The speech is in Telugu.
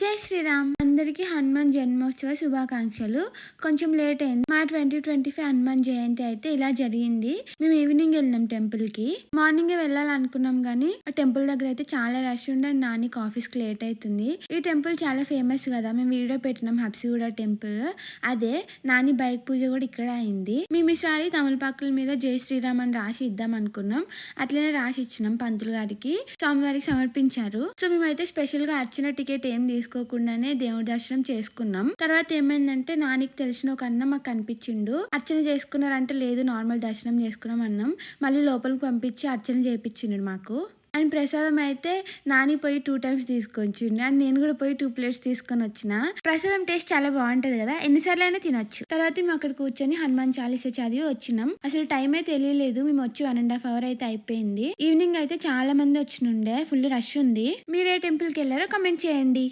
జై శ్రీరామ్! అందరికీ హనుమాన్ జన్మోత్సవ శుభాకాంక్షలు. కొంచెం లేట్ అయింది. మా 2025 హనుమాన్ జయంతి అయితే ఇలా జరిగింది. మేము ఈవినింగ్ వెళ్ళినాం టెంపుల్‌కి. మార్నింగే వెళ్ళాలనుకున్నాం గానీ, ఆ టెంపుల్ దగ్గర అయితే చాలా రష్ ఉండే నానికి ఆఫీస్‌కి లేట్ అయితుంది. ఈ టెంపుల్ చాలా ఫేమస్ కదా! మేము వీడియో పెట్టినాం హబ్సిగూడ టెంపుల్. అదే నాని బైక్ పూజ కూడా ఇక్కడే అయింది. మేము ఈసారి తమలపాకుల మీద జై శ్రీరామ్ అని రాసి ఇద్దాం అనుకున్నాం. అట్లనే రాసి ఇచ్చినాం పంతులు గారికి. స్వామివారికి సమర్పించారు. సో మేమైతే స్పెషల్‌గా అర్చన టికెట్ ఏం తీసుకోకుండానే దేవుడి దర్శనం చేసుకున్నాం. తర్వాత ఏమైందంటే నానికి తెలిసిన ఒక అన్న మాకు కనిపించిండు. అర్చన చేసుకున్నారంటే లేదు నార్మల్ దర్శనం చేసుకున్నాం అన్నాం. మళ్ళీ లోపలికి పంపించి అర్చన చేపించిండు మాకు. అండ్ ప్రసాదం అయితే నాని పోయి 2 టైమ్స్ తీసుకొచ్చిండు. అండ్ నేను కూడా పోయి 2 ప్లేట్స్ తీసుకొని వచ్చిన. ప్రసాదం టేస్ట్ చాలా బాగుంటది కదా! ఎన్నిసార్లు అయినా తినొచ్చు. తర్వాత మేము అక్కడ కూర్చొని హనుమాన్ చాలీసా చదివి వచ్చినాం. అసలు టైమే తెలియలేదు. మేము వచ్చి 1.5 అవర్ అయితే అయిపోయింది. ఈవినింగ్ అయితే చాలా మంది వచ్చినుండే. ఫుల్ రష్ ఉంది. మీరు ఏ టెంపుల్‌కి వెళ్ళారో కామెంట్ చేయండి.